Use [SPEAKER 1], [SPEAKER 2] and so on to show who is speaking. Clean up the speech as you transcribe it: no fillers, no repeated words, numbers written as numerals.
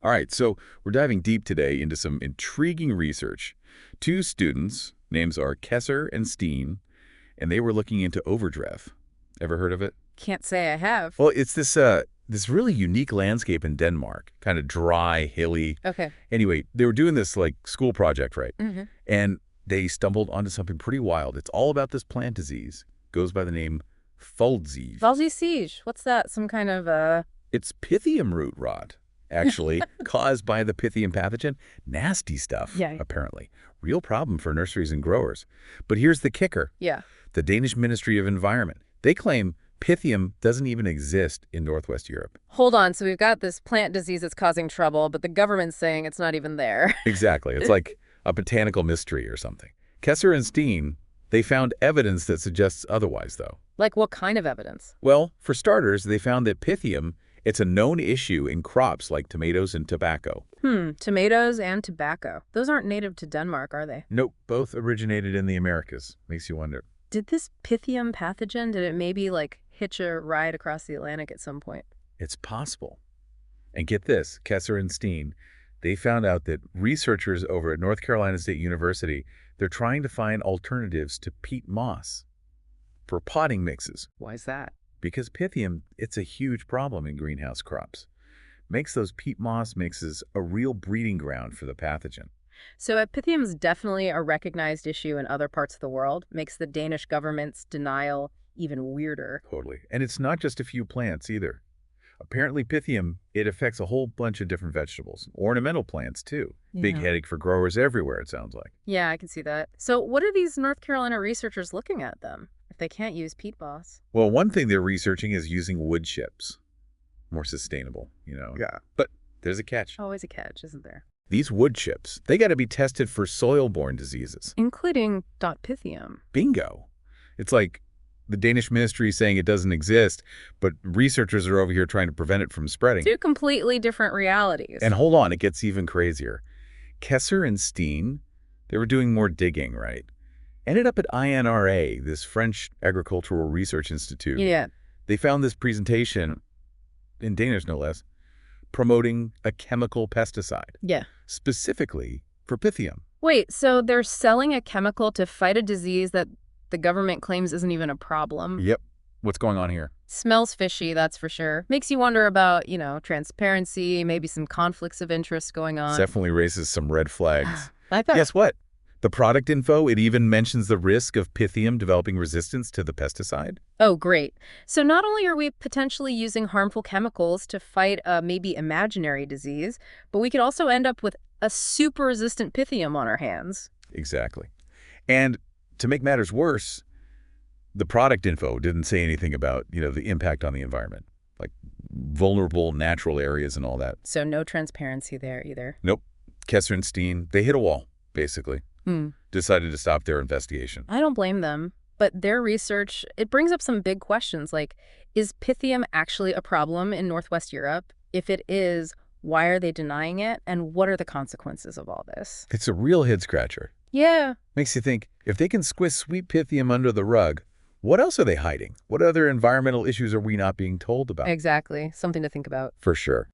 [SPEAKER 1] All right, so we're diving deep today into some intriguing research. Two students, names are Kesser and Steen, and they were looking into Overdrev. Ever heard of it?
[SPEAKER 2] Can't say I have.
[SPEAKER 1] Well, it's this really unique landscape in Denmark, kind of dry, hilly.
[SPEAKER 2] Okay.
[SPEAKER 1] Anyway, they were doing this like school project, right?
[SPEAKER 2] Mm-hmm.
[SPEAKER 1] And they stumbled onto something pretty wild. It's all about this plant disease. Goes by the name Faldesyge.
[SPEAKER 2] Faldesyge. What's that? Some kind of
[SPEAKER 1] It's Pythium root rot, actually, caused by the Pythium pathogen. Nasty stuff,
[SPEAKER 2] Yeah.
[SPEAKER 1] apparently. Real problem for nurseries and growers. But here's the kicker.
[SPEAKER 2] Yeah.
[SPEAKER 1] The Danish Ministry of Environment. They claim Pythium doesn't even exist in Northwest Europe.
[SPEAKER 2] Hold on. So we've got this plant disease that's causing trouble, but the government's saying it's not even there.
[SPEAKER 1] Exactly. It's like a botanical mystery or something. Kesser and Steen, they found evidence that suggests otherwise, though.
[SPEAKER 2] Like what kind of evidence?
[SPEAKER 1] Well, for starters, they found that Pythium, it's a known issue in crops like tomatoes and tobacco.
[SPEAKER 2] Tomatoes and tobacco. Those aren't native to Denmark, are they?
[SPEAKER 1] Nope, both originated in the Americas. Makes you wonder.
[SPEAKER 2] Did this Pythium pathogen, did it maybe like hitch a ride across the Atlantic at some point?
[SPEAKER 1] It's possible. And get this, Kesser and Steen, they found out that researchers over at North Carolina State University, they're trying to find alternatives to peat moss for potting mixes.
[SPEAKER 2] Why is that?
[SPEAKER 1] Because Pythium, it's a huge problem in greenhouse crops. Makes those peat moss mixes a real breeding ground for the pathogen.
[SPEAKER 2] So Pythium's definitely a recognized issue in other parts of the world, makes the Danish government's denial even weirder.
[SPEAKER 1] Totally. And it's not just a few plants either. Apparently Pythium, it affects a whole bunch of different vegetables. Ornamental plants, too. Big
[SPEAKER 2] Yeah.
[SPEAKER 1] headache for growers everywhere, it sounds like.
[SPEAKER 2] Yeah, I can see that. So what are these North Carolina researchers looking at them if they can't use peat moss?
[SPEAKER 1] Well, one thing they're researching is using wood chips. More sustainable, you know.
[SPEAKER 3] Yeah.
[SPEAKER 1] But there's a catch.
[SPEAKER 2] Always a catch, isn't there?
[SPEAKER 1] These wood chips, they got to be tested for soil-borne diseases.
[SPEAKER 2] Including Pythium.
[SPEAKER 1] Bingo. It's like the Danish ministry saying it doesn't exist, but researchers are over here trying to prevent it from spreading.
[SPEAKER 2] Two completely different realities.
[SPEAKER 1] And hold on, it gets even crazier. Kesser and Steen, they were doing more digging, right? Ended up at INRA, this French Agricultural Research Institute.
[SPEAKER 2] Yeah.
[SPEAKER 1] They found this presentation, in Danish no less, promoting a chemical pesticide,
[SPEAKER 2] Yeah.
[SPEAKER 1] specifically for Pythium.
[SPEAKER 2] Wait, so they're selling a chemical to fight a disease that the government claims isn't even a problem?
[SPEAKER 1] Yep. What's going on here?
[SPEAKER 2] Smells fishy, that's for sure. Makes you wonder about, transparency, maybe some conflicts of interest going on.
[SPEAKER 1] Definitely raises some red flags.
[SPEAKER 2] I thought,
[SPEAKER 1] Guess what? The product info, it even mentions the risk of Pythium developing resistance to the pesticide.
[SPEAKER 2] oh, great. So not only are we potentially using harmful chemicals to fight a maybe imaginary disease, but we could also end up with a super resistant Pythium on our hands.
[SPEAKER 1] Exactly. And to make matters worse, the product info didn't say anything about, the impact on the environment, like vulnerable natural areas and all that.
[SPEAKER 2] So no transparency there either.
[SPEAKER 1] Nope. Kesser and Steen, they hit a wall, basically. Decided to stop their investigation.
[SPEAKER 2] I don't blame them. But their research, it brings up some big questions like, is Pythium actually a problem in Northwest Europe? If it is, why are they denying it? And what are the consequences of all this?
[SPEAKER 1] It's a real head-scratcher.
[SPEAKER 2] Yeah.
[SPEAKER 1] Makes you think, if they can squish sweet Pythium under the rug, what else are they hiding? What other environmental issues are we not being told about?
[SPEAKER 2] Exactly. Something to think about.
[SPEAKER 1] For sure.